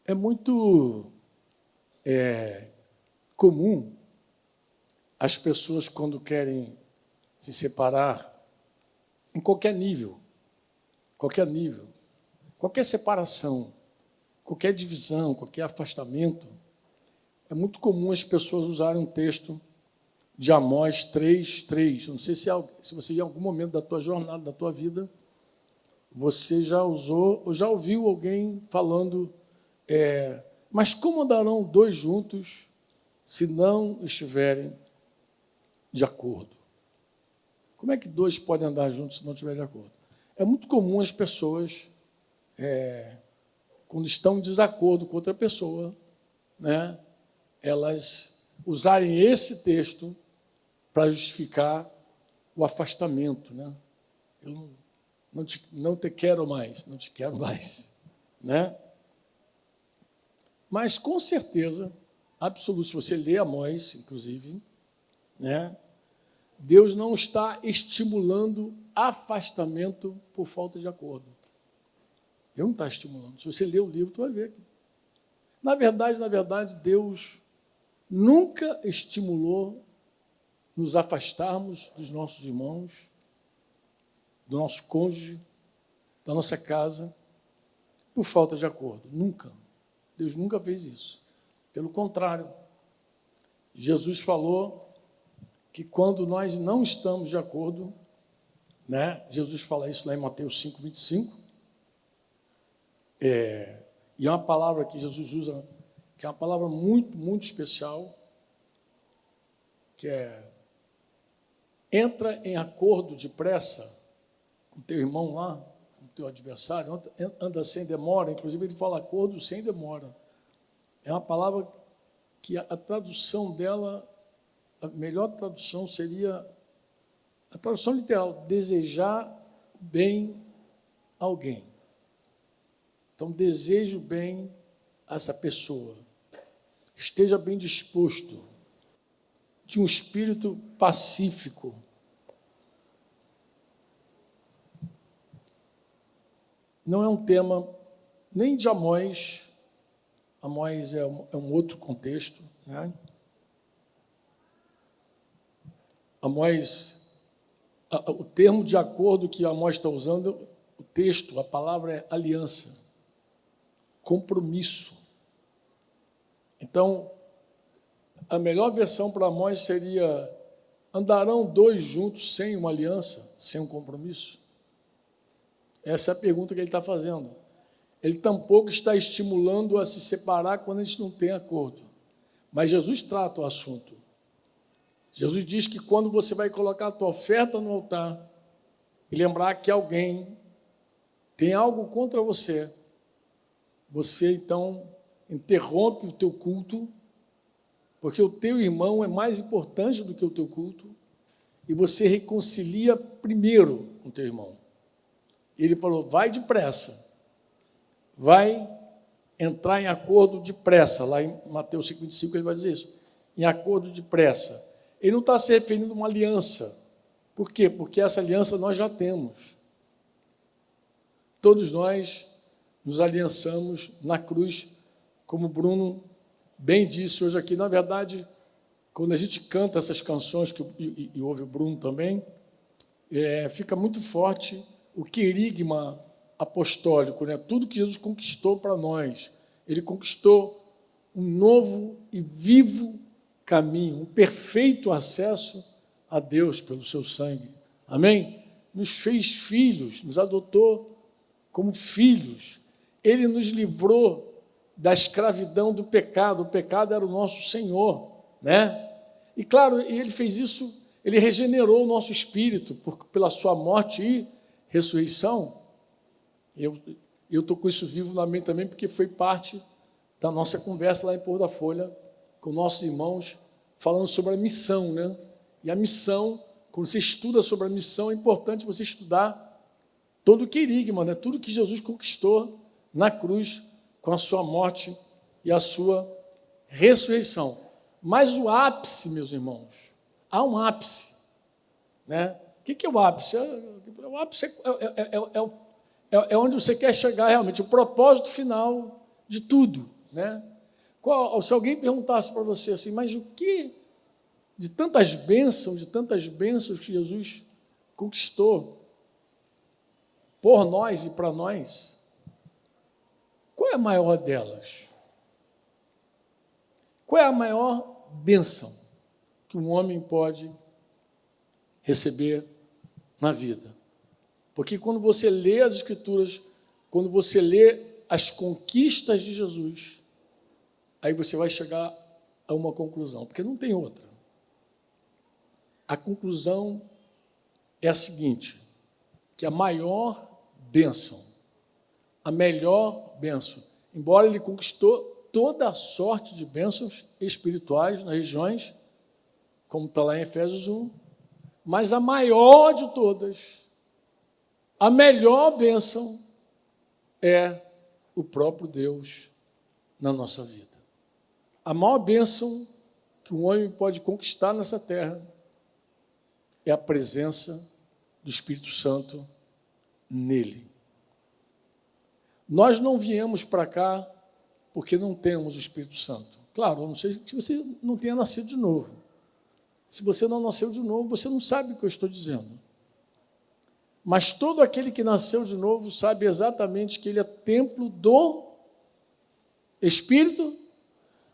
É muito comum as pessoas, quando querem se separar, em qualquer nível, qualquer separação, qualquer divisão, qualquer afastamento, é muito comum as pessoas usarem um texto de Amós 3:3. Não sei se você, em algum momento da tua jornada, da tua vida, você já usou ou já ouviu alguém falando, mas como andarão dois juntos se não estiverem de acordo? Como é que dois podem andar juntos se não estiverem de acordo? É muito comum as pessoas, quando estão em desacordo com outra pessoa, né, elas usarem esse texto para justificar o afastamento. Né? Eu não te quero mais, não te quero mais. Né? Mas, com certeza, absoluta, se você lê Amós, inclusive, né, Deus não está estimulando afastamento por falta de acordo. Deus não está estimulando. Se você ler o livro, você vai ver. Na verdade, Deus nunca estimulou nos afastarmos dos nossos irmãos, do nosso cônjuge, da nossa casa, por falta de acordo. Nunca. Deus nunca fez isso. Pelo contrário, Jesus falou que quando nós não estamos de acordo, né, Jesus fala isso lá em Mateus 5:25, e é uma palavra que Jesus usa, que é uma palavra muito, muito especial, que é: entra em acordo depressa com teu irmão lá, com teu adversário, anda sem demora. Inclusive ele fala acordo sem demora. É uma palavra que a tradução dela, a melhor tradução seria, a tradução literal, desejar bem a alguém. Então, desejo bem a essa pessoa. Esteja bem disposto, de um espírito pacífico. Não é um tema nem de Amós. Amós é um outro contexto, né? Amós, o termo de acordo que Amós está usando, o texto, a palavra é aliança, compromisso. Então, a melhor versão para Amós seria: andarão dois juntos sem uma aliança, sem um compromisso? Essa é a pergunta que ele está fazendo. Ele tampouco está estimulando a se separar quando eles não têm acordo. Mas Jesus trata o assunto. Jesus diz que quando você vai colocar a tua oferta no altar e lembrar que alguém tem algo contra você, você então interrompe o teu culto, porque o teu irmão é mais importante do que o teu culto, e você reconcilia primeiro com o teu irmão. Ele falou: vai depressa, vai entrar em acordo depressa. Lá em Mateus 5:25 ele vai dizer isso, em acordo depressa. Ele não está se referindo a uma aliança. Por quê? Porque essa aliança nós já temos. Todos nós nos aliançamos na cruz, como o Bruno bem disse hoje aqui. Na verdade, quando a gente canta essas canções, e ouve o Bruno também, fica muito forte o querigma apostólico, né? Tudo que Jesus conquistou para nós. Ele conquistou um novo e vivo caminho, um perfeito acesso a Deus pelo seu sangue. Amém? Nos fez filhos, nos adotou como filhos. Ele nos livrou da escravidão do pecado. O pecado era o nosso senhor, né? E claro, ele fez isso, ele regenerou o nosso espírito pela sua morte e ressurreição. Eu estou com isso vivo na mente também, porque foi parte da nossa conversa lá em Porto da Folha, com nossos irmãos, falando sobre a missão, né? E a missão, quando você estuda sobre a missão, é importante você estudar todo o querigma, né? Tudo que Jesus conquistou na cruz, com a sua morte e a sua ressurreição. Mas o ápice, meus irmãos, há um ápice, né? O que é o ápice? O ápice é onde você quer chegar realmente, o propósito final de tudo, né? Se alguém perguntasse para você assim, mas o que de tantas bênçãos que Jesus conquistou por nós e para nós, qual é a maior delas? Qual é a maior bênção que um homem pode receber na vida? Porque quando você lê as Escrituras, quando você lê as conquistas de Jesus, aí você vai chegar a uma conclusão, porque não tem outra. A conclusão é a seguinte, que a maior bênção, a melhor bênção, embora ele conquistou toda a sorte de bênçãos espirituais nas regiões, como está lá em Efésios 1, mas a maior de todas, a melhor bênção é o próprio Deus na nossa vida. A maior bênção que um homem pode conquistar nessa terra é a presença do Espírito Santo nele. Nós não viemos para cá porque não temos o Espírito Santo. Claro, a não ser que você não tenha nascido de novo. Se você não nasceu de novo, você não sabe o que eu estou dizendo. Mas todo aquele que nasceu de novo sabe exatamente que ele é templo do Espírito.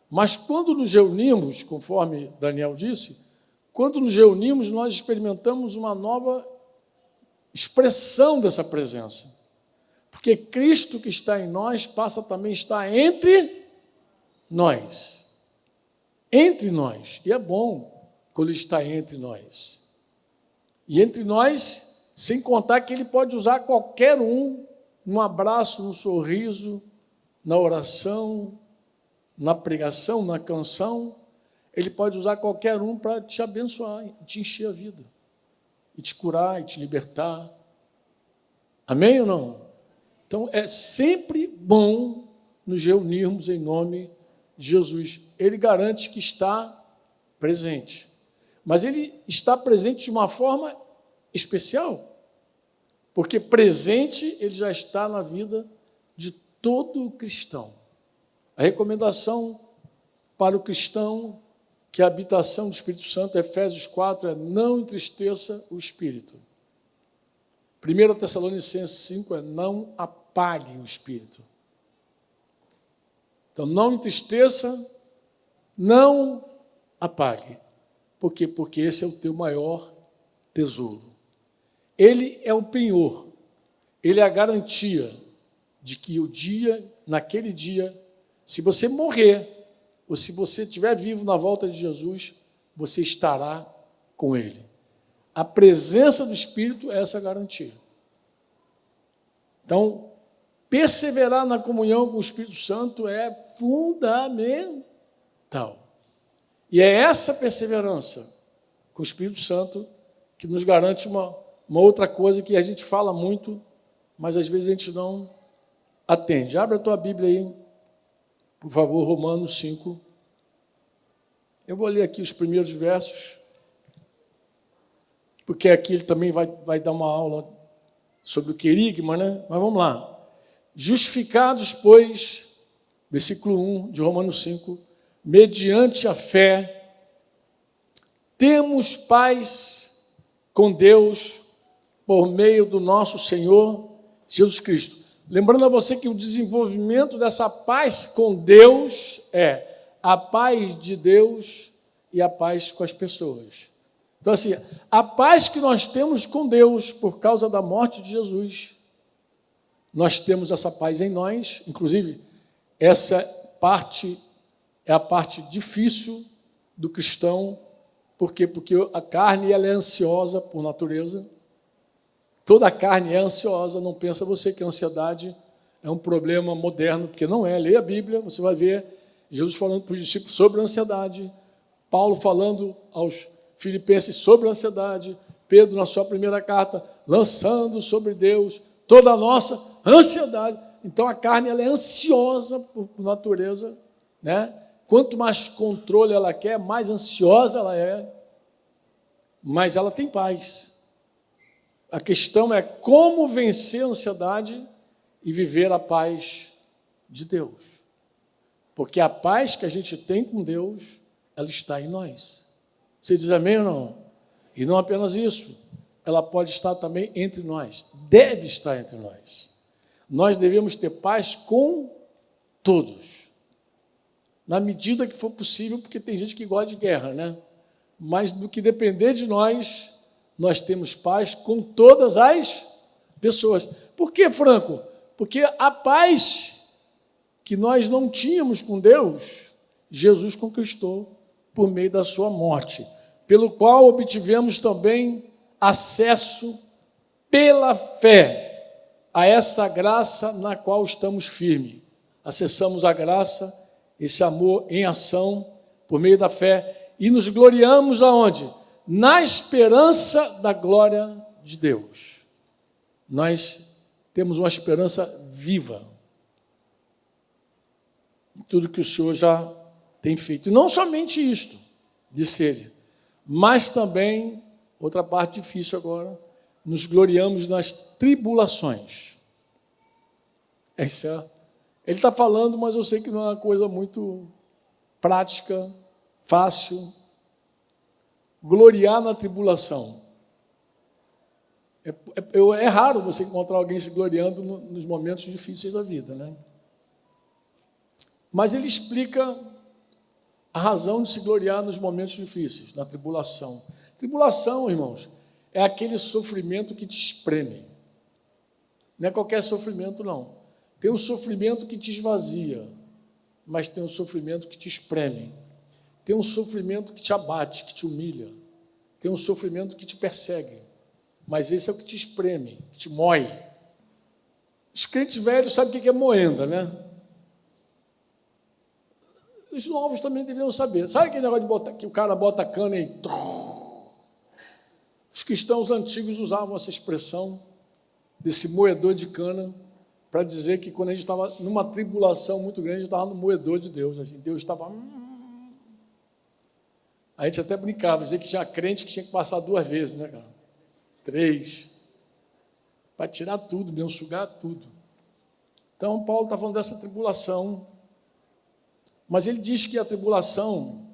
Mas quando nos reunimos, conforme Daniel disse, quando nos reunimos, nós experimentamos uma nova expressão dessa presença. Porque Cristo que está em nós passa também a estar entre nós. Entre nós. E é bom quando ele está entre nós. E entre nós, sem contar que ele pode usar qualquer um, num abraço, num sorriso, na oração, na pregação, na canção, ele pode usar qualquer um para te abençoar, te encher a vida, e te curar, e te libertar. Amém ou não? Então, é sempre bom nos reunirmos em nome de Jesus. Ele garante que está presente. Mas ele está presente de uma forma especial. Porque presente ele já está na vida de todo cristão. A recomendação para o cristão que a habitação do Espírito Santo, Efésios 4, é não entristeça o Espírito. 1 Tessalonicenses 5 é não apague o Espírito. Então, não entristeça, não apague. Por quê? Porque esse é o teu maior tesouro. Ele é o penhor, ele é a garantia de que naquele dia, se você morrer, ou se você estiver vivo na volta de Jesus, você estará com ele. A presença do Espírito é essa garantia. Então, perseverar na comunhão com o Espírito Santo é fundamental. E é essa perseverança com o Espírito Santo que nos garante uma outra coisa que a gente fala muito, mas às vezes a gente não atende. Abre a tua Bíblia aí, por favor, Romanos 5. Eu vou ler aqui os primeiros versos, porque aqui ele também vai dar uma aula sobre o querigma, né? Mas vamos lá. Justificados, pois, versículo 1 de Romanos 5, mediante a fé, temos paz com Deus por meio do nosso Senhor Jesus Cristo. Lembrando a você que o desenvolvimento dessa paz com Deus é a paz de Deus e a paz com as pessoas. Então, assim, a paz que nós temos com Deus por causa da morte de Jesus, nós temos essa paz em nós, inclusive, essa parte é a parte difícil do cristão. Por quê? Porque a carne ela é ansiosa por natureza. Toda a carne é ansiosa, não pensa você que a ansiedade é um problema moderno, porque não é. Leia a Bíblia, você vai ver Jesus falando para os discípulos sobre a ansiedade, Paulo falando aos filipenses sobre a ansiedade, Pedro, na sua primeira carta, lançando sobre Deus toda a nossa ansiedade. Então, a carne ela é ansiosa por natureza, né? Quanto mais controle ela quer, mais ansiosa ela é. mas ela tem paz. A questão é como vencer a ansiedade e viver a paz de Deus. Porque a paz que a gente tem com Deus, ela está em nós. Você diz amém ou não? E não apenas isso, ela pode estar também entre nós, deve estar entre nós. Nós devemos ter paz com todos, na medida que for possível, porque tem gente que gosta de guerra, né? Mas do que depender de nós, nós temos paz com todas as pessoas. Por que, Franco? Porque a paz que nós não tínhamos com Deus, Jesus conquistou por meio da sua morte, pelo qual obtivemos também acesso pela fé a essa graça na qual estamos firmes. Acessamos a graça, esse amor em ação, por meio da fé, e nos gloriamos aonde? Na esperança da glória de Deus. Nós temos uma esperança viva em tudo que o Senhor já tem feito. E não somente isto, disse ele, mas também, outra parte difícil agora, nos gloriamos nas tribulações. Ele está falando, mas eu sei que não é uma coisa muito prática, fácil. Gloriar na tribulação. É raro você encontrar alguém se gloriando nos momentos difíceis da vida, né? Mas ele explica a razão de se gloriar nos momentos difíceis, na tribulação. Tribulação, irmãos, é aquele sofrimento que te espreme. Não é qualquer sofrimento, não. Tem um sofrimento que te esvazia, mas tem um sofrimento que te espreme. Tem um sofrimento que te abate, que te humilha. Tem um sofrimento que te persegue, mas esse é o que te espreme, que te moe. Os crentes velhos sabem o que é moenda, né? Os novos também deveriam saber. Sabe aquele negócio de botar, que o cara bota a cana e... Os cristãos antigos usavam essa expressão desse moedor de cana para dizer que quando a gente estava numa tribulação muito grande, a gente estava no moedor de Deus. Assim, Deus estava... A gente até brincava, dizia que tinha crente que tinha que passar 2 vezes, né, cara? 3. Para tirar tudo, mesmo, sugar tudo. Então, Paulo está falando dessa tribulação. Mas ele diz que a tribulação,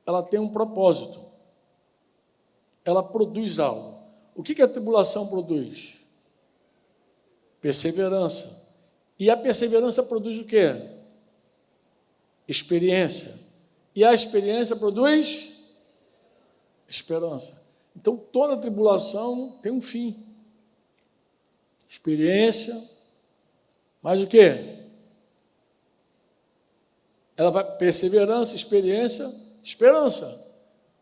ela tem um propósito. Ela produz algo. O que a tribulação produz? Perseverança. E a perseverança produz o quê? Experiência. E a experiência produz esperança. Então, toda tribulação tem um fim. Experiência. Mais o quê? Ela vai, perseverança, experiência, esperança.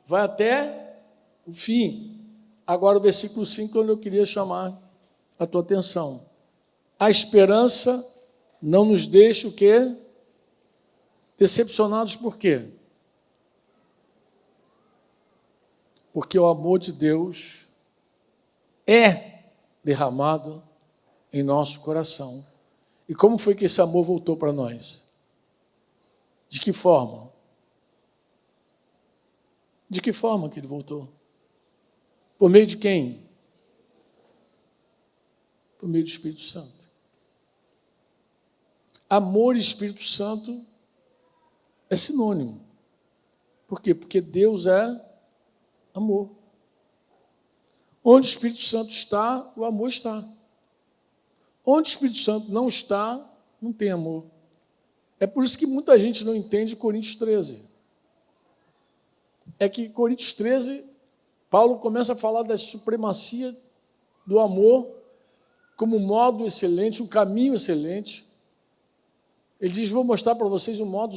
Vai até o fim. Agora, o versículo 5, onde eu queria chamar a tua atenção. A esperança não nos deixa o quê? Decepcionados por quê? Porque o amor de Deus é derramado em nosso coração. E como foi que esse amor voltou para nós? De que forma? De que forma que ele voltou? Por meio de quem? Por meio do Espírito Santo. Amor e Espírito Santo é sinônimo. Por quê? Porque Deus é amor. Onde o Espírito Santo está, o amor está. Onde o Espírito Santo não está, não tem amor. É por isso que muita gente não entende Coríntios 13. É que Coríntios 13, Paulo começa a falar da supremacia do amor como um modo excelente, um caminho excelente. Ele diz, vou mostrar para vocês um modo,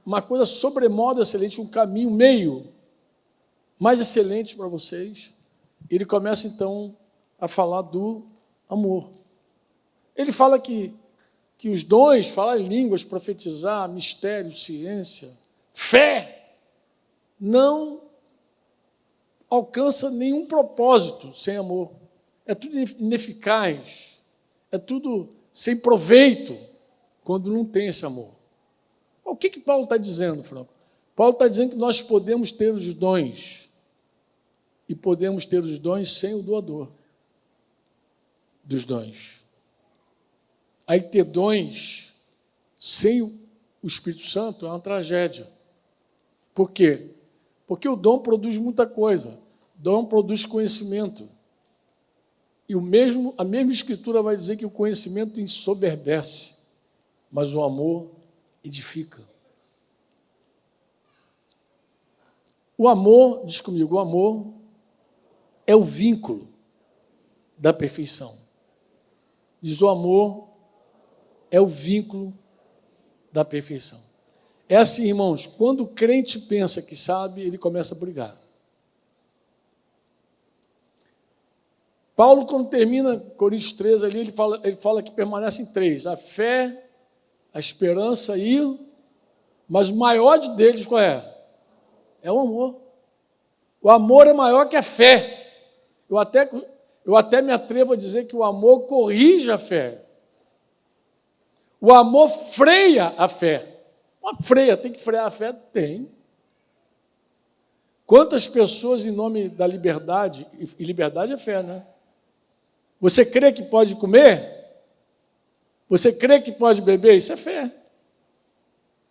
uma coisa sobremodo excelente, um caminho, meio mais excelente para vocês. Ele começa, então, a falar do amor. Ele fala que os dons, falar em línguas, profetizar, mistério, ciência, fé, não alcança nenhum propósito sem amor. É tudo ineficaz, é tudo sem proveito, quando não tem esse amor. O que Paulo está dizendo, Franco? Paulo está dizendo que nós podemos ter os dons, e podemos ter os dons sem o doador dos dons. Aí ter dons sem o Espírito Santo é uma tragédia. Por quê? Porque o dom produz muita coisa. O dom produz conhecimento. E a mesma Escritura vai dizer que o conhecimento ensoberbece, mas o amor edifica. O amor, diz comigo, o amor é o vínculo da perfeição. Diz, o amor é o vínculo da perfeição. É assim, irmãos, quando o crente pensa que sabe, ele começa a brigar. Paulo, quando termina Coríntios 13, ali, ele fala que permanecem três: a fé, a esperança e... Mas o maior deles qual é? É o amor. O amor é maior que a fé. Eu até me atrevo a dizer que o amor corrige a fé. O amor freia a fé. Tem que frear a fé? Tem. Quantas pessoas, em nome da liberdade, e liberdade é fé, né? Você crê que pode comer? Você crê que pode beber? Isso é fé.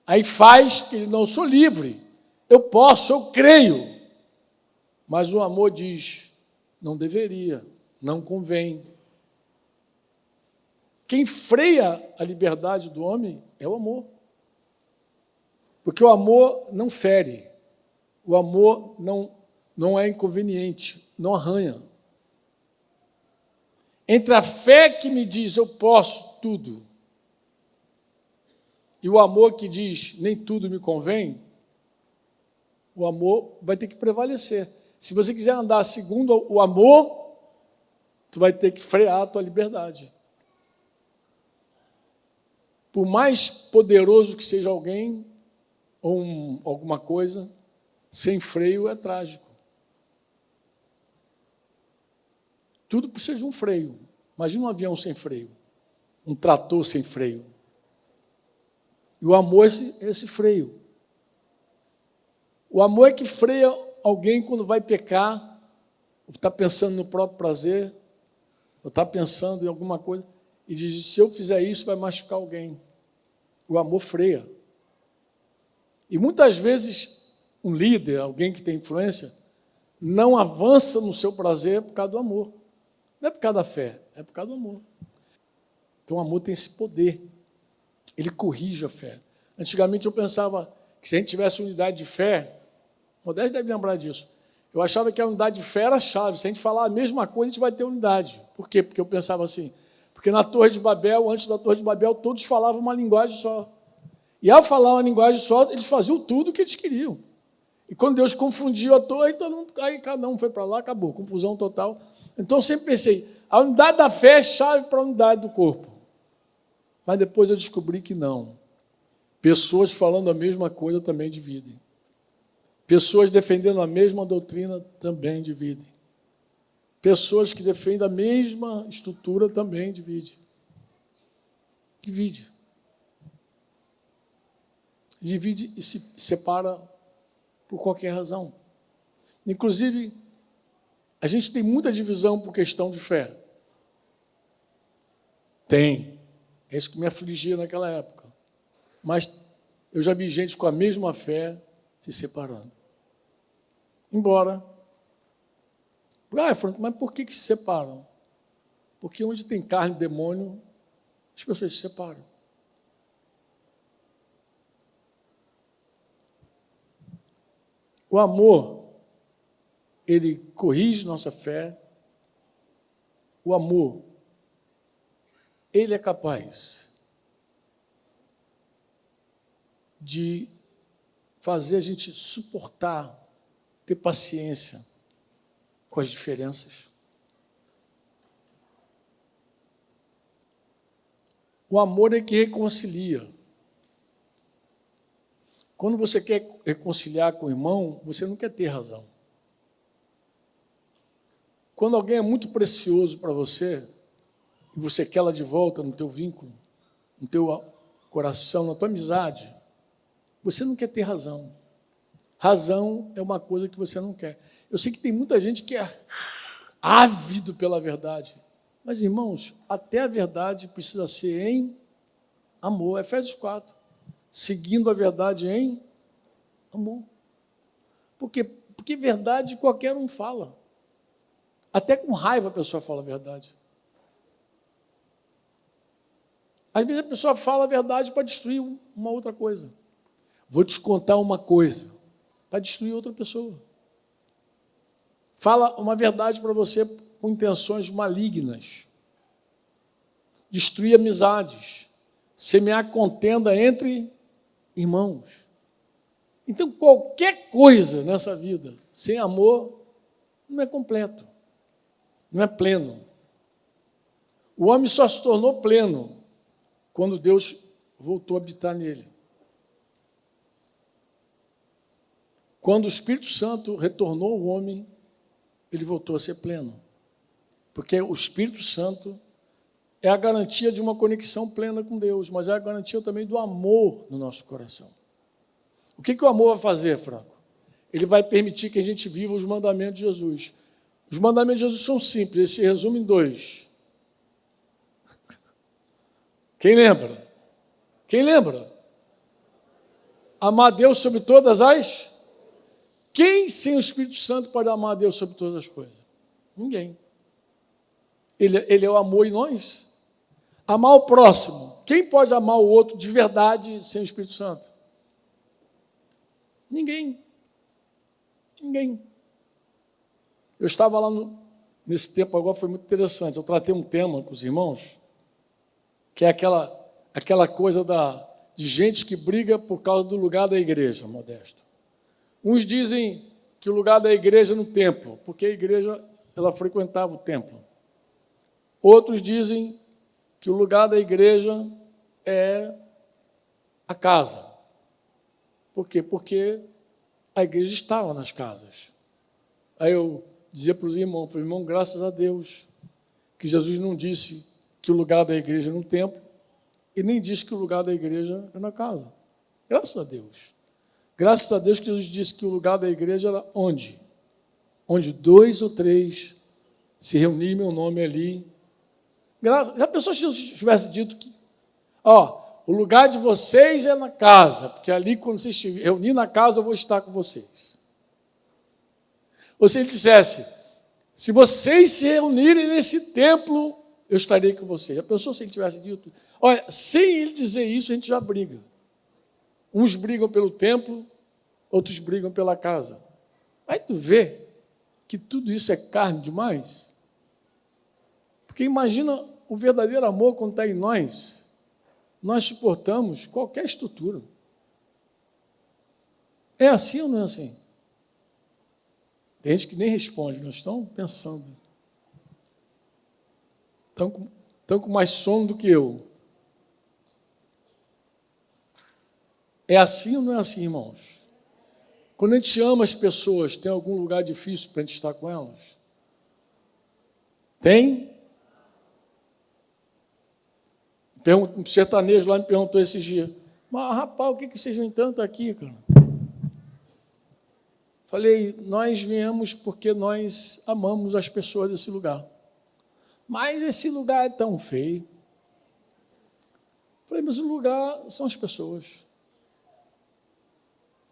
Aí faz que não sou livre. Eu posso, eu creio. Mas o amor diz, não deveria, não convém. Quem freia a liberdade do homem é o amor. Porque o amor não fere. O amor não é inconveniente, não arranha. Entre a fé que me diz eu posso tudo e o amor que diz nem tudo me convém, o amor vai ter que prevalecer. Se você quiser andar segundo o amor, tu vai ter que frear a tua liberdade. Por mais poderoso que seja alguém ou alguma coisa, sem freio é trágico. Tudo precisa de um freio. Imagina um avião sem freio, um trator sem freio. E o amor é esse freio. O amor é que freia alguém quando vai pecar, ou está pensando no próprio prazer, ou está pensando em alguma coisa, e diz, se eu fizer isso, vai machucar alguém. O amor freia. E muitas vezes, um líder, alguém que tem influência, não avança no seu prazer por causa do amor. Não é por causa da fé, é por causa do amor. Então, o amor tem esse poder. Ele corrige a fé. Antigamente, eu pensava que se a gente tivesse unidade de fé, Modesto deve lembrar disso, eu achava que a unidade de fé era a chave. Se a gente falar a mesma coisa, a gente vai ter unidade. Por quê? Porque eu pensava assim, porque na Torre de Babel, antes da Torre de Babel, todos falavam uma linguagem só. E ao falar uma linguagem só, eles faziam tudo o que eles queriam. E quando Deus confundiu a torre, aí cada um foi para lá, acabou, confusão total. Então eu sempre pensei, a unidade da fé é chave para a unidade do corpo. Mas depois eu descobri que não. Pessoas falando a mesma coisa também dividem. Pessoas defendendo a mesma doutrina também dividem. Pessoas que defendem a mesma estrutura também dividem. Divide. Divide e se separa por qualquer razão. Inclusive, a gente tem muita divisão por questão de fé. Tem. É isso que me afligia naquela época. Mas eu já vi gente com a mesma fé se separando. Embora. Franco, mas por que se separam? Porque onde tem carne e demônio, as pessoas se separam. O amor, ele corrige nossa fé. O amor, ele é capaz de fazer a gente suportar, ter paciência com as diferenças. O amor é que reconcilia. Quando você quer reconciliar com o irmão, você não quer ter razão. Quando alguém é muito precioso para você, e você quer ela de volta no teu vínculo, no teu coração, na tua amizade, você não quer ter razão. Razão é uma coisa que você não quer. Eu sei que tem muita gente que é ávido pela verdade. Mas, irmãos, até a verdade precisa ser em amor. Efésios 4. Seguindo a verdade em amor. Porque verdade qualquer um fala. Até com raiva a pessoa fala a verdade. Às vezes a pessoa fala a verdade para destruir uma outra coisa. Vou te contar uma coisa, para destruir outra pessoa. Fala uma verdade para você com intenções malignas. Destruir amizades. Semear contenda entre irmãos. Então, qualquer coisa nessa vida sem amor não é completo, não é pleno. O homem só se tornou pleno quando Deus voltou a habitar nele. Quando o Espírito Santo retornou ao homem, ele voltou a ser pleno. Porque o Espírito Santo é a garantia de uma conexão plena com Deus, mas é a garantia também do amor no nosso coração. O que o amor vai fazer, Franco? Ele vai permitir que a gente viva os mandamentos de Jesus. Os mandamentos de Jesus são simples, eles se resumem em 2. Quem lembra? Quem lembra? Amar a Deus sobre todas as... Quem sem o Espírito Santo pode amar a Deus sobre todas as coisas? Ninguém. Ele é o amor em nós. Amar o próximo. Quem pode amar o outro de verdade sem o Espírito Santo? Ninguém. Ninguém. Eu estava lá nesse tempo agora, foi muito interessante. Eu tratei um tema com os irmãos, que é aquela coisa de gente que briga por causa do lugar da igreja, Modesto. Uns dizem que o lugar da igreja é no templo, porque a igreja ela frequentava o templo. Outros dizem que o lugar da igreja é a casa. Por quê? Porque a igreja estava nas casas. Aí eu dizia para os irmãos, falei, irmão, graças a Deus, que Jesus não disse que o lugar da igreja é no templo, e nem disse que o lugar da igreja é na casa. Graças a Deus. Graças a Deus que Jesus disse que o lugar da igreja era onde? Onde 2 ou 3 se reunirem em meu nome ali. Já pensou se Jesus tivesse dito que o lugar de vocês é na casa, porque ali quando vocês se reunirem na casa eu vou estar com vocês. Ou se ele dissesse, se vocês se reunirem nesse templo, eu estarei com vocês. Já pensou se ele tivesse dito? Olha, sem ele dizer isso, a gente já briga. Uns brigam pelo templo, outros brigam pela casa. Aí tu vê que tudo isso é carne demais. Porque imagina o verdadeiro amor quando está em nós. Nós suportamos qualquer estrutura. É assim ou não é assim? Tem gente que nem responde, nós estamos pensando. Estão com mais sono do que eu. É assim ou não é assim, irmãos? Quando a gente ama as pessoas, tem algum lugar difícil para a gente estar com elas? Tem? Um sertanejo lá me perguntou esses dias, mas rapaz, o que vocês vêm tanto aqui, cara? Falei, nós viemos porque nós amamos as pessoas desse lugar. Mas esse lugar é tão feio. Falei, mas o lugar são as pessoas.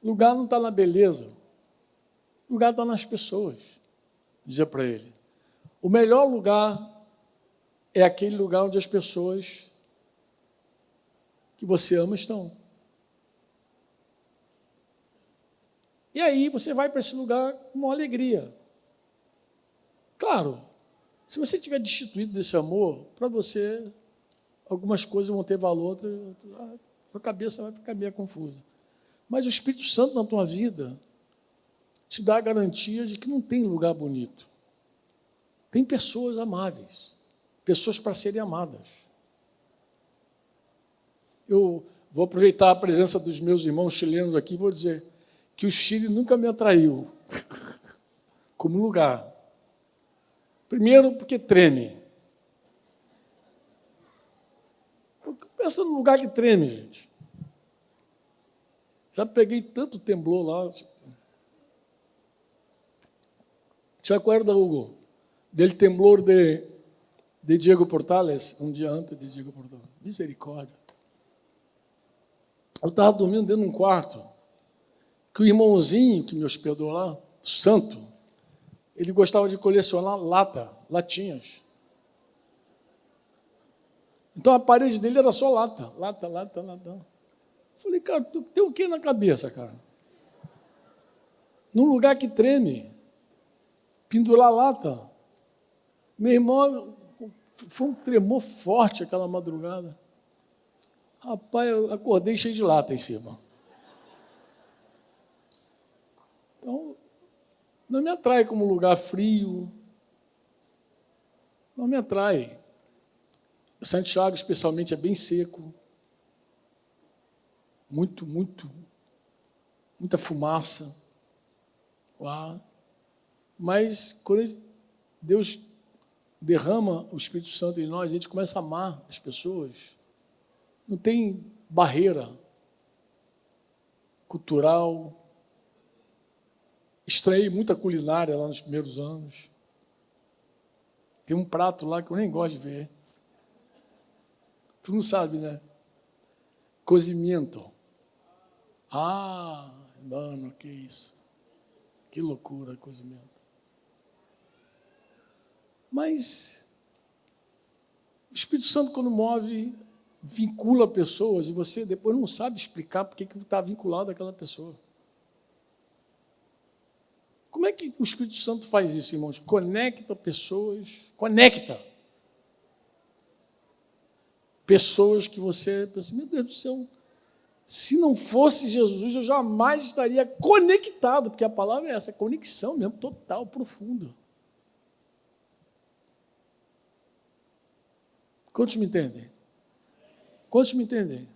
O lugar não está na beleza. O lugar está nas pessoas. Dizia para ele. O melhor lugar é aquele lugar onde as pessoas que você ama estão. E aí você vai para esse lugar com uma alegria. Claro, se você estiver destituído desse amor, para você, algumas coisas vão ter valor, a cabeça vai ficar meio confusa. Mas o Espírito Santo na tua vida te dá a garantia de que não tem lugar bonito. Tem pessoas amáveis, pessoas para serem amadas. Eu vou aproveitar a presença dos meus irmãos chilenos aqui e vou dizer que o Chile nunca me atraiu como lugar. Primeiro, porque treme. Pensa no lugar que treme, gente. Já peguei tanto temblor lá. ¿Te acuerdas, Hugo, del temblor de Diego Portales, um dia antes de Diego Portales? Misericórdia. Eu estava dormindo dentro de um quarto, que o irmãozinho que me hospedou lá, santo, ele gostava de colecionar latinhas. Então a parede dele era só lata. Falei, cara, tu tem o que na cabeça, cara? Num lugar que treme, pendurar lata. Meu irmão, foi um tremor forte aquela madrugada. Rapaz, eu acordei cheio de lata em cima. Então, não me atrai como lugar frio. Não me atrai. Santiago, especialmente, é bem seco. Muita fumaça lá. Mas, quando Deus derrama o Espírito Santo em nós, a gente começa a amar as pessoas. Não tem barreira cultural. Estranhei muita culinária lá nos primeiros anos. Tem um prato lá que eu nem gosto de ver. Tu não sabe, né? Cozimento. Ah, mano, que isso. Que loucura, cozimento. Mas o Espírito Santo, quando move, vincula pessoas e você depois não sabe explicar por que está vinculado àquela pessoa. Como é que o Espírito Santo faz isso, irmãos? Conecta pessoas, pessoas que você pensa, meu Deus do céu, se não fosse Jesus, eu jamais estaria conectado, porque a palavra é essa, conexão mesmo, total, profunda. Quantos me entendem? Quantos me entendem?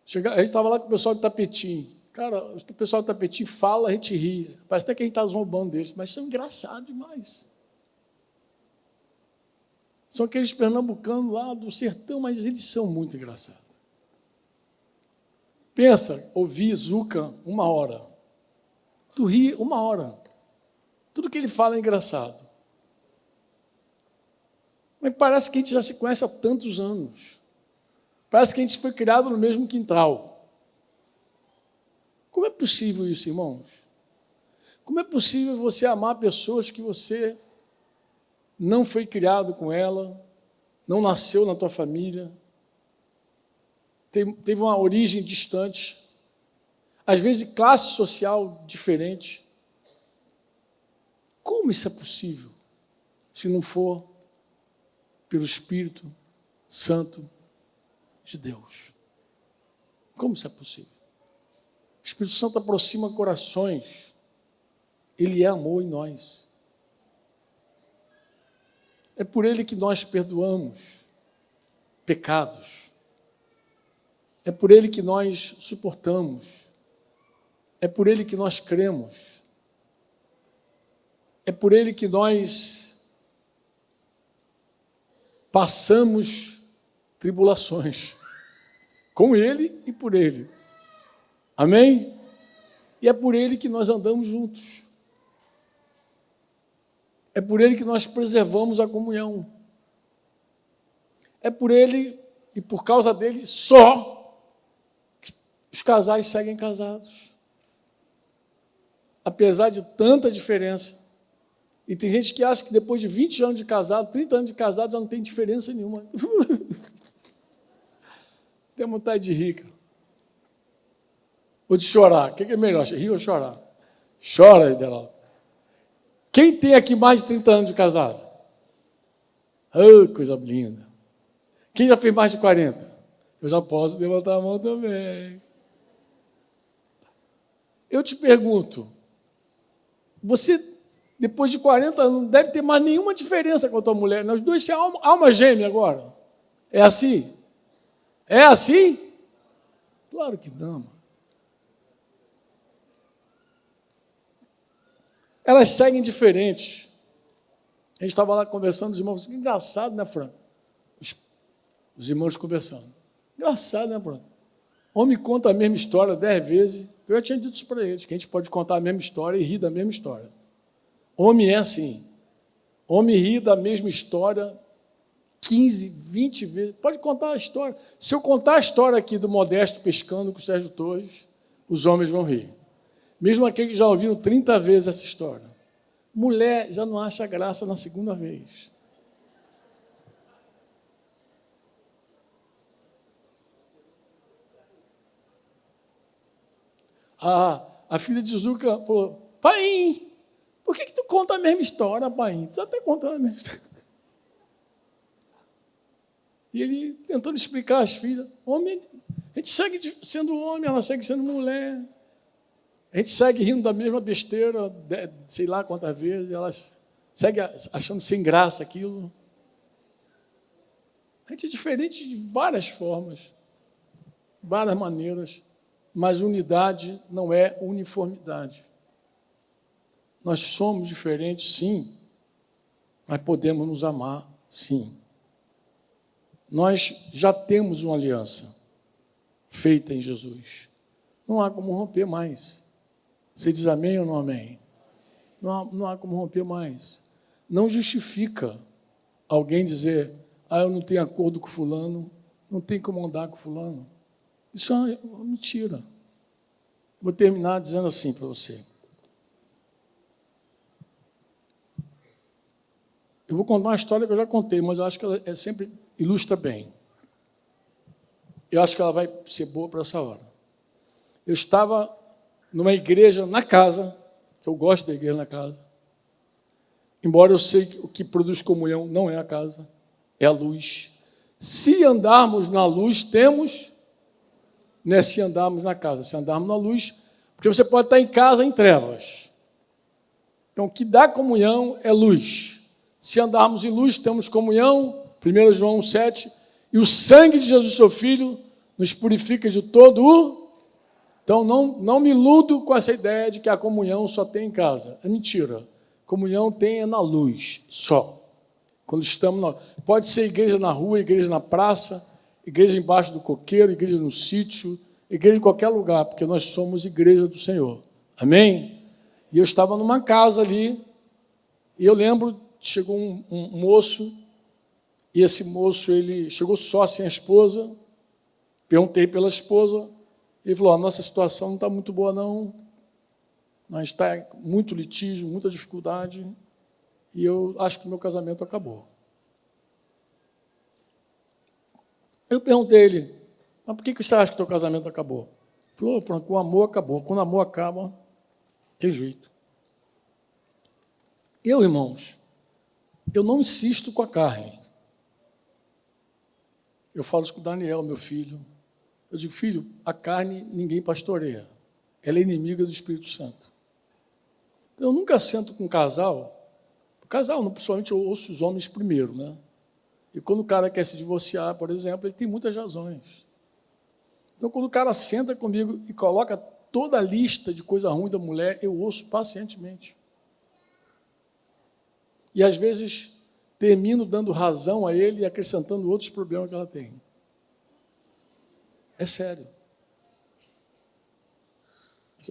A gente estava lá com o pessoal de Tapetim. Cara, o pessoal de Tapetim fala, a gente ri. Parece até que a gente está zombando deles, mas são engraçados demais. São aqueles pernambucanos lá do sertão, mas eles são muito engraçados. Pensa, ouvir Zuca 1 hora. Tu ri 1 hora. Tudo que ele fala é engraçado. Mas parece que a gente já se conhece há tantos anos. Parece que a gente foi criado no mesmo quintal. Como é possível isso, irmãos? Como é possível você amar pessoas que você não foi criado com ela, não nasceu na tua família, teve uma origem distante, às vezes classe social diferente? Como isso é possível, se não for pelo Espírito Santo de Deus? Como isso é possível? O Espírito Santo aproxima corações. Ele é amor em nós. É por Ele que nós perdoamos pecados. É por Ele que nós suportamos. É por Ele que nós cremos. É por Ele que nós passamos tribulações. Com Ele e por Ele. Amém? E é por Ele que nós andamos juntos. É por Ele que nós preservamos a comunhão. É por Ele e por causa dele só que os casais seguem casados. Apesar de tanta diferença. E tem gente que acha que depois de 20 anos de casado, 30 anos de casado, já não tem diferença nenhuma. Tem vontade de rir, cara. Ou de chorar. O que é melhor, rir ou chorar? Chora, Ideraldo. Quem tem aqui mais de 30 anos de casado? Oh, coisa linda. Quem já fez mais de 40? Eu já posso levantar a mão também. Eu te pergunto, você, depois de 40 anos, não deve ter mais nenhuma diferença com a tua mulher. Nós dois são alma gêmea agora. É assim? É assim? Claro que não. Elas seguem diferentes. A gente estava lá conversando, os irmãos, que engraçado, né, Franco? Os irmãos conversando. Engraçado, né, Franco? Homem conta a mesma história 10 vezes. Eu já tinha dito isso para eles, que a gente pode contar a mesma história e rir da mesma história. Homem é assim. Homem ri da mesma história 15, 20 vezes. Pode contar a história. Se eu contar a história aqui do Modesto pescando com o Sérgio Torres, os homens vão rir. Mesmo aqueles que já ouviram 30 vezes essa história. Mulher já não acha graça na segunda vez. A filha de Zuca falou, pai, por que tu conta a mesma história, pai? Tu até contando a mesma história. E ele tentando explicar às filhas, homem, a gente segue sendo homem, ela segue sendo mulher. A gente segue rindo da mesma besteira, sei lá quantas vezes, elas seguem achando sem graça aquilo. A gente é diferente de várias formas, várias maneiras, mas unidade não é uniformidade. Nós somos diferentes, sim, mas podemos nos amar, sim. Nós já temos uma aliança feita em Jesus. Não há como romper mais. Você diz amém ou não amém? Não há como romper mais. Não justifica alguém dizer, eu não tenho acordo com fulano, não tem como andar com fulano. Isso é uma mentira. Vou terminar dizendo assim para você. Eu vou contar uma história que eu já contei, mas eu acho que ela sempre ilustra bem. Eu acho que ela vai ser boa para essa hora. Eu estava numa igreja na casa, que eu gosto da igreja na casa, embora eu sei que o que produz comunhão não é a casa, é a luz. Se andarmos na luz, temos, não é se andarmos na casa, se andarmos na luz, porque você pode estar em casa em trevas. Então, o que dá comunhão é luz. Se andarmos em luz, temos comunhão, 1 João 7, e o sangue de Jesus, seu Filho, nos purifica de todo o... Então, não me iludo com essa ideia de que a comunhão só tem em casa. É mentira. Comunhão tem na luz, só. Quando estamos pode ser igreja na rua, igreja na praça, igreja embaixo do coqueiro, igreja no sítio, igreja em qualquer lugar, porque nós somos igreja do Senhor. Amém? E eu estava numa casa ali, e eu lembro, chegou um moço, e esse moço, ele chegou só sem a esposa, perguntei pela esposa, ele falou, a nossa situação não está muito boa, não, nós está muito litígio, muita dificuldade, e eu acho que o meu casamento acabou. Eu perguntei a ele, mas por que você acha que o teu casamento acabou? Ele falou, Franco, o amor acabou. Quando o amor acaba, tem jeito. Eu, irmãos, eu não insisto com a carne. Eu falo isso com o Daniel, meu filho. Eu digo, filho, a carne ninguém pastoreia. Ela é inimiga do Espírito Santo. Então, eu nunca sento com um casal, principalmente eu ouço os homens primeiro, né? E quando o cara quer se divorciar, por exemplo, ele tem muitas razões. Então, quando o cara senta comigo e coloca toda a lista de coisa ruim da mulher, eu ouço pacientemente. E, às vezes, termino dando razão a ele e acrescentando outros problemas que ela tem. É sério.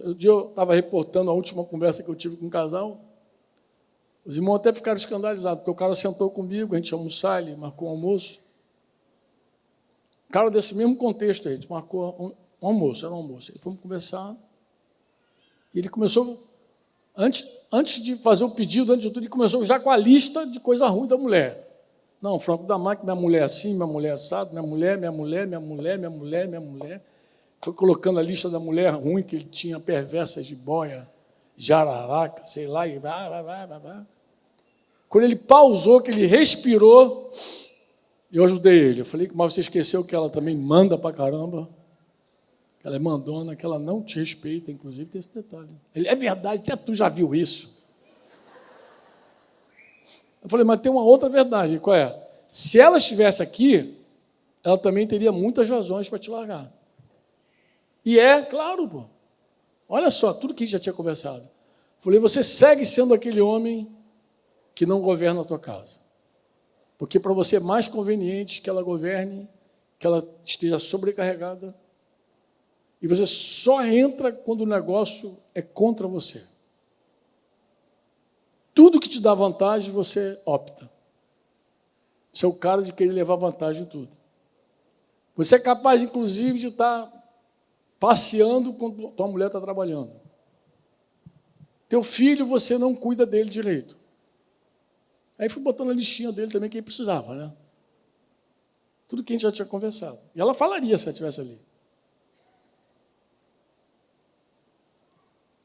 Um dia eu estava reportando a última conversa que eu tive com um casal. Os irmãos até ficaram escandalizados, porque o cara sentou comigo, a gente ia almoçar, ele marcou um almoço. O cara desse mesmo contexto, a gente marcou um almoço, era um almoço. E fomos conversar. E ele começou, antes de fazer o pedido, antes de tudo, ele começou já com a lista de coisa ruim da mulher. Não, Franco da Marca, minha mulher é assim, minha mulher é assado, minha mulher. Foi colocando a lista da mulher ruim que ele tinha, perversas de boia, jararaca, sei lá, e vai. Quando ele pausou, que ele respirou, eu ajudei ele. Eu falei, mas você esqueceu que ela também manda pra caramba? Ela é mandona, que ela não te respeita, inclusive tem esse detalhe. Ele, é verdade, até tu já viu isso. Eu falei, mas tem uma outra verdade, qual é? Se ela estivesse aqui, ela também teria muitas razões para te largar. E claro, pô. Olha só, tudo que a gente já tinha conversado. Falei, você segue sendo aquele homem que não governa a tua casa. Porque para você é mais conveniente que ela governe, que ela esteja sobrecarregada. E você só entra quando o negócio é contra você. Tudo que te dá vantagem, você opta. Você é o cara de querer levar vantagem em tudo. Você é capaz, inclusive, de estar passeando quando tua mulher está trabalhando. Teu filho, você não cuida dele direito. Aí fui botando a listinha dele também, quem precisava, né? Tudo que a gente já tinha conversado. E ela falaria se ela estivesse ali.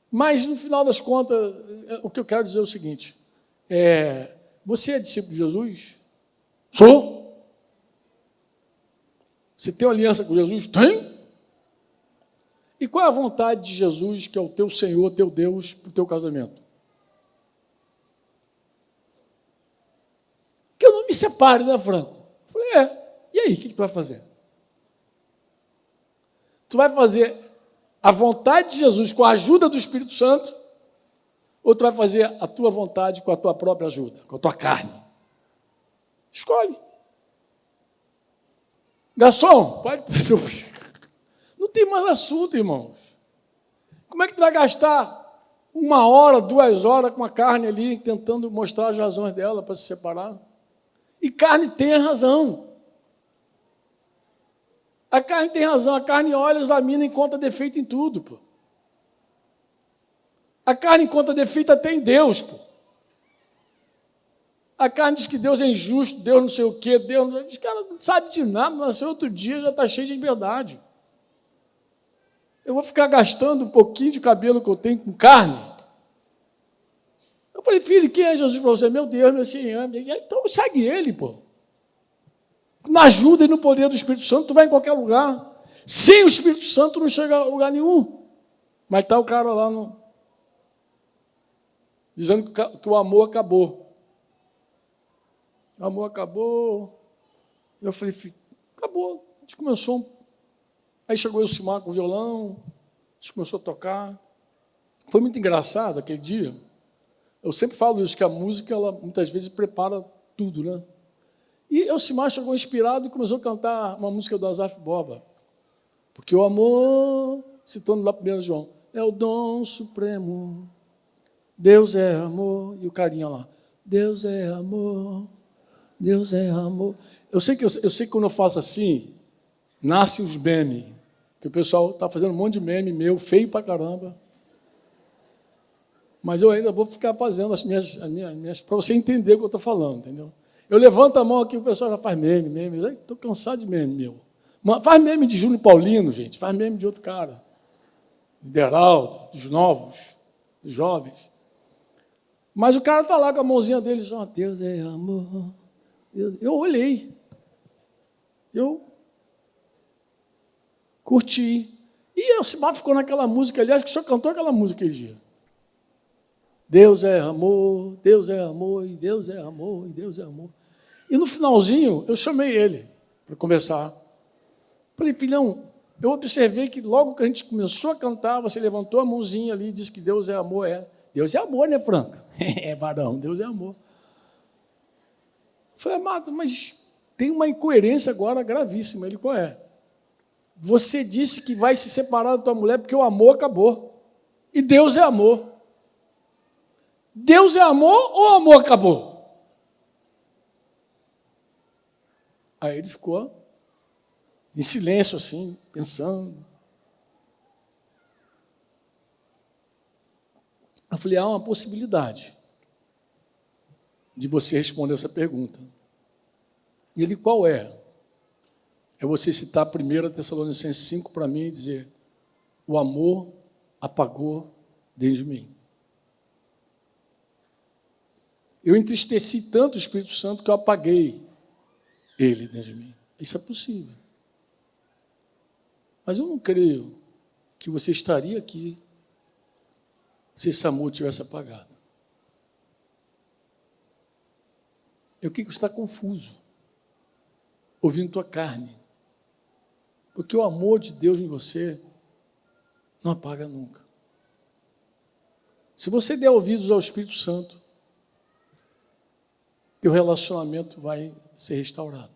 Mas, no final das contas, o que eu quero dizer é o seguinte. Você é discípulo de Jesus? Sou. Você tem uma aliança com Jesus? Tem. E qual é a vontade de Jesus, que é o teu Senhor, teu Deus, para o teu casamento? Que eu não me separe, né, Franco? Eu falei, e aí, o que tu vai fazer? Tu vai fazer a vontade de Jesus com a ajuda do Espírito Santo, ou tu vai fazer a tua vontade com a tua própria ajuda, com a tua carne? Escolhe. Garçom, pode trazer o... Não tem mais assunto, irmãos. Como é que tu vai gastar 1 hora, 2 horas com a carne ali, tentando mostrar as razões dela para se separar? E carne tem razão. A carne tem razão. A carne olha, examina e encontra defeito em tudo, pô. A carne encontra defeito até em Deus, pô. A carne diz que Deus é injusto, Deus não sei o quê, Deus não... Os caras não sabem de nada, nasceu outro dia, já está cheio de verdade. Eu vou ficar gastando um pouquinho de cabelo que eu tenho com carne? Eu falei, filho, quem é Jesus para você? Meu Deus, meu Senhor. Então segue ele, pô. Na ajuda e no poder do Espírito Santo, tu vai em qualquer lugar. Sem o Espírito Santo, não chega a lugar nenhum. Mas está o cara lá dizendo que o amor acabou. O amor acabou. Eu falei, filho, acabou. A gente começou. Aí chegou o Simar com o violão, a gente começou a tocar. Foi muito engraçado aquele dia. Eu sempre falo isso, que a música, ela muitas vezes prepara tudo, né? E o Simar chegou inspirado e começou a cantar uma música do Asaf Borba. Porque o amor, citando lá 1 João, é o dom supremo. Deus é amor. E o carinha lá, Deus é amor, Deus é amor. Eu sei que quando eu faço assim, nasce os memes. Que o pessoal está fazendo um monte de meme meu, feio pra caramba. Mas eu ainda vou ficar fazendo as minhas para você entender o que eu estou falando, entendeu? Eu levanto a mão aqui, o pessoal já faz meme. Estou cansado de meme, meu. Faz meme de Júnior Paulino, gente. Faz meme de outro cara. De Heraldo, dos novos, dos jovens. Mas o cara está lá com a mãozinha dele e diz, Deus é amor. Deus... Eu olhei. Eu curti. E o Simar ficou naquela música, aliás, que só cantou aquela música aquele dia. Deus é amor, Deus é amor, e Deus é amor, e Deus é amor. E no finalzinho, eu chamei ele para conversar. Falei, filhão, eu observei que logo que a gente começou a cantar, você levantou a mãozinha ali e disse que Deus é amor. Deus é amor, né, Franca? Varão, Deus é amor. Eu falei, amado, mas tem uma incoerência agora gravíssima. Ele, qual é? Você disse que vai se separar da tua mulher porque o amor acabou. E Deus é amor. Deus é amor ou o amor acabou? Aí ele ficou em silêncio, assim, pensando. Eu falei, há uma possibilidade de você responder essa pergunta. E ele, qual é? É você citar 1 Tessalonicenses 5 para mim e dizer, o amor apagou dentro de mim. Eu entristeci tanto o Espírito Santo que eu apaguei ele dentro de mim. Isso é possível. Mas eu não creio que você estaria aqui se esse amor tivesse apagado. Eu creio que você está confuso, ouvindo tua carne. Porque o amor de Deus em você não apaga nunca. Se você der ouvidos ao Espírito Santo, teu relacionamento vai ser restaurado.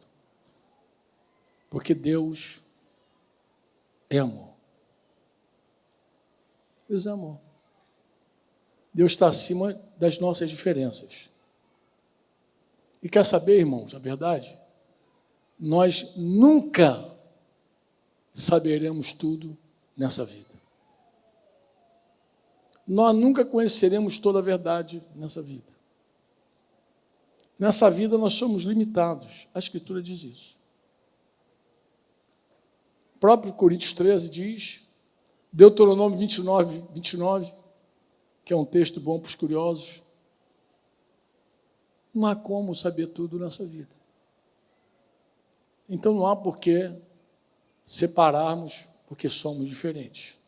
Porque Deus é amor. Deus é amor. Deus está acima das nossas diferenças. E quer saber, irmãos, a verdade? Nós nunca saberemos tudo nessa vida. Nós nunca conheceremos toda a verdade nessa vida. Nessa vida nós somos limitados. A Escritura diz isso. O próprio Coríntios 13 diz, Deuteronômio 29, que é um texto bom para os curiosos, não há como saber tudo nessa vida. Então não há por que separarmos, porque somos diferentes.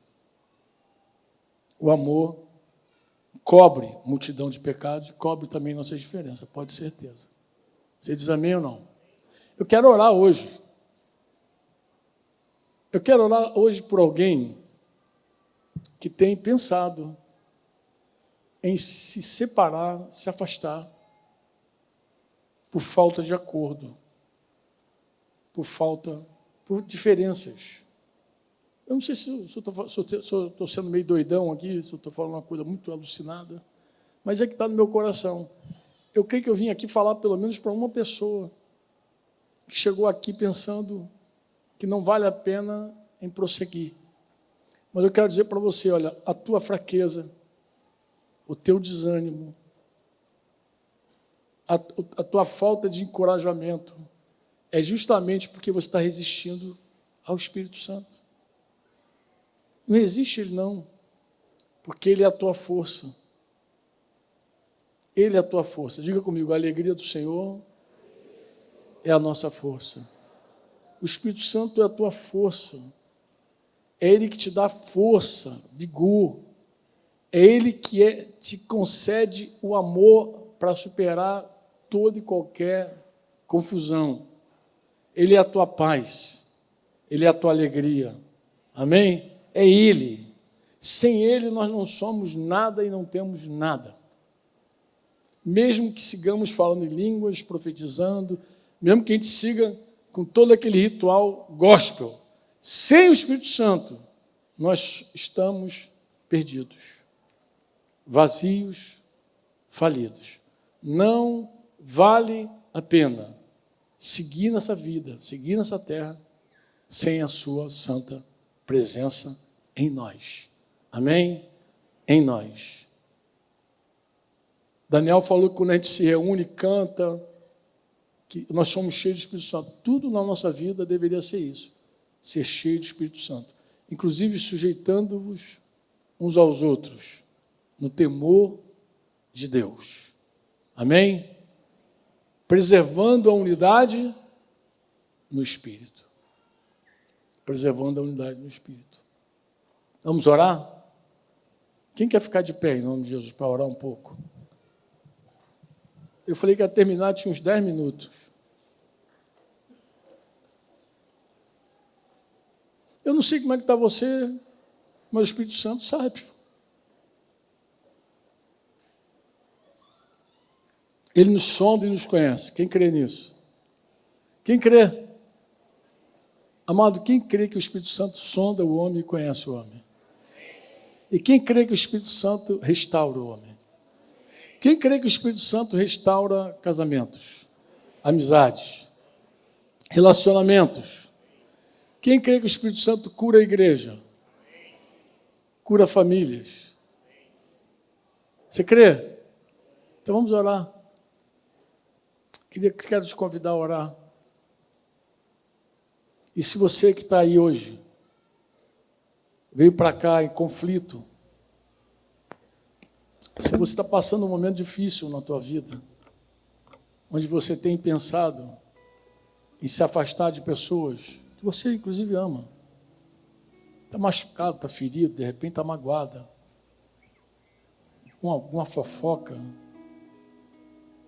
O amor cobre multidão de pecados, cobre também nossas diferenças, pode ter certeza. Você diz amém ou não? Eu quero orar hoje. Eu quero orar hoje por alguém que tem pensado em se separar, se afastar, por falta de acordo, por diferenças. Eu não sei se eu estou sendo meio doidão aqui, se eu estou falando uma coisa muito alucinada, mas é que está no meu coração. Eu creio que eu vim aqui falar pelo menos para uma pessoa que chegou aqui pensando que não vale a pena em prosseguir. Mas eu quero dizer para você, olha, a tua fraqueza, o teu desânimo, a tua falta de encorajamento é justamente porque você está resistindo ao Espírito Santo. Não existe ele não, porque ele é a tua força. Ele é a tua força. Diga comigo, a alegria do Senhor é a nossa força. O Espírito Santo é a tua força. É ele que te dá força, vigor. É ele que te concede o amor para superar toda e qualquer confusão. Ele é a tua paz. Ele é a tua alegria. Amém? É ele. Sem ele nós não somos nada e não temos nada. Mesmo que sigamos falando em línguas, profetizando, mesmo que a gente siga com todo aquele ritual gospel, sem o Espírito Santo, nós estamos perdidos, vazios, falidos. Não vale a pena seguir nessa vida, seguir nessa terra, sem a sua santa presença em nós. Amém? Em nós. Daniel falou que quando a gente se reúne, canta, que nós somos cheios do Espírito Santo. Tudo na nossa vida deveria ser isso, ser cheio do Espírito Santo. Inclusive sujeitando-vos uns aos outros, no temor de Deus. Amém? Preservando a unidade no Espírito. Preservando a unidade no Espírito. Vamos orar? Quem quer ficar de pé em nome de Jesus para orar um pouco? Eu falei que ia terminar, tinha uns 10 minutos. Eu não sei como é que está você, mas o Espírito Santo sabe. Ele nos sonda e nos conhece. Quem crê nisso? Quem crê? Amado, quem crê que o Espírito Santo sonda o homem e conhece o homem? E quem crê que o Espírito Santo restaura o homem? Quem crê que o Espírito Santo restaura casamentos, amizades, relacionamentos? Quem crê que o Espírito Santo cura a igreja? Cura famílias? Você crê? Então vamos orar. Quero te convidar a orar. E se você que está aí hoje, veio para cá em conflito, se você está passando um momento difícil na tua vida, onde você tem pensado em se afastar de pessoas que você inclusive ama, está machucado, está ferido, de repente está magoada, alguma fofoca,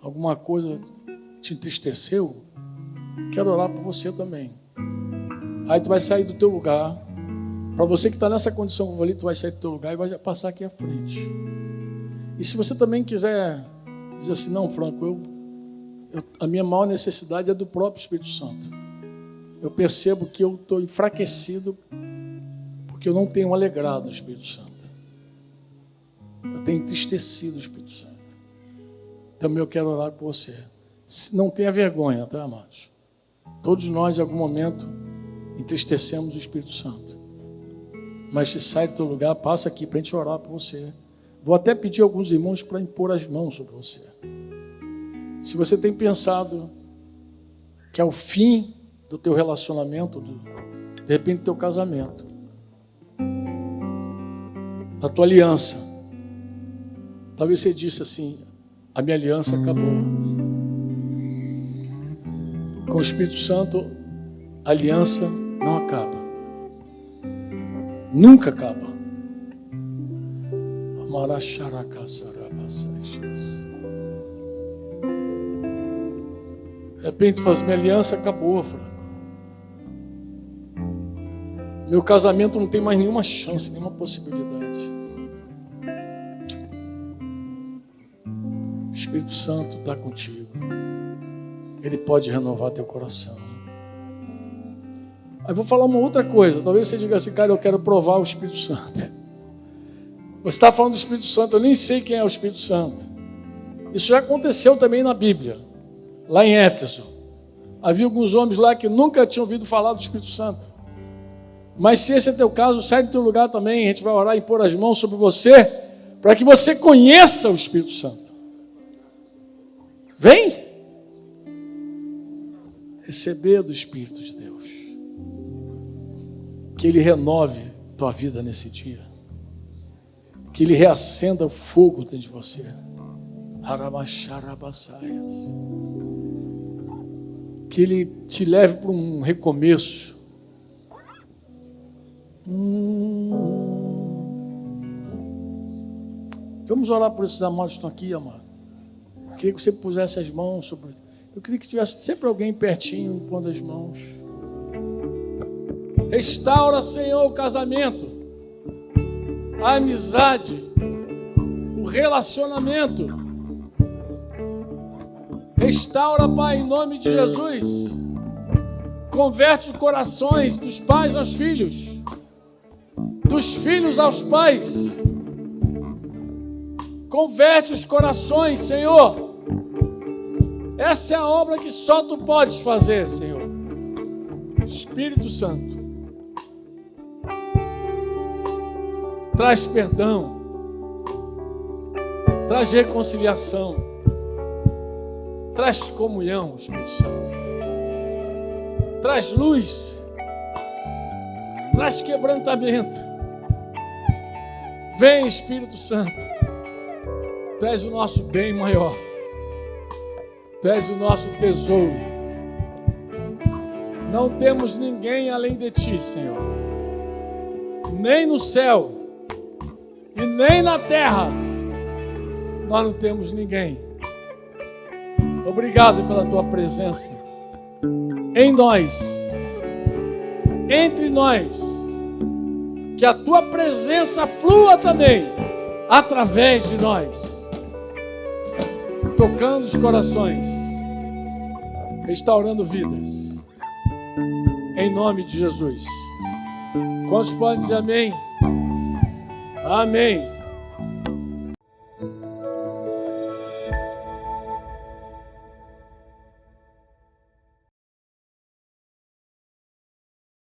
alguma coisa te entristeceu, quero orar por você também. Aí tu vai sair do teu lugar. Para você que está nessa condição que eu falei, tu vai sair do teu lugar e vai passar aqui à frente. E se você também quiser dizer assim, não, Franco, a minha maior necessidade é do próprio Espírito Santo. Eu percebo que eu estou enfraquecido porque eu não tenho alegrado o Espírito Santo. Eu tenho entristecido o Espírito Santo. Também eu quero orar por você. Não tenha vergonha, tá, amados? Todos nós, em algum momento, entristecemos o Espírito Santo. Mas se sai do teu lugar, passa aqui para a gente orar por você. Vou até pedir a alguns irmãos para impor as mãos sobre você. Se você tem pensado que é o fim do teu relacionamento, de repente do teu casamento, da tua aliança, talvez você disse assim: a minha aliança acabou. Com o Espírito Santo, a aliança não acaba. Nunca acaba. De repente, minha aliança acabou, Franco. Meu casamento não tem mais nenhuma chance, nenhuma possibilidade. O Espírito Santo está contigo. Ele pode renovar teu coração. Aí vou falar uma outra coisa. Talvez você diga assim: cara, eu quero provar o Espírito Santo. Você está falando do Espírito Santo, eu nem sei quem é o Espírito Santo. Isso já aconteceu também na Bíblia, lá em Éfeso. Havia alguns homens lá que nunca tinham ouvido falar do Espírito Santo. Mas se esse é teu caso, sai do teu lugar também. A gente vai orar e pôr as mãos sobre você, para que você conheça o Espírito Santo. Vem receber do Espírito de Deus. Que Ele renove tua vida nesse dia. Que Ele reacenda o fogo dentro de você. Que Ele te leve para um recomeço. Vamos orar por esses amados que estão aqui, amado. Queria que você pusesse as mãos sobre... Eu queria que tivesse sempre alguém pertinho, pondo as mãos. Restaura, Senhor, o casamento, a amizade, o relacionamento. Restaura, Pai, em nome de Jesus. Converte os corações dos pais aos filhos, dos filhos aos pais. Converte os corações, Senhor. Essa é a obra que só Tu podes fazer, Senhor. Espírito Santo, traz perdão, traz reconciliação, traz comunhão, Espírito Santo. Traz luz, traz quebrantamento. Vem, Espírito Santo. Tu és o nosso bem maior. Tu és o nosso tesouro. Não temos ninguém além de Ti, Senhor. Nem no céu e nem na terra nós não temos ninguém. Obrigado pela Tua presença em nós, entre nós. Que a Tua presença flua também através de nós, tocando os corações, restaurando vidas, em nome de Jesus. Quantos podem dizer amém? Amém.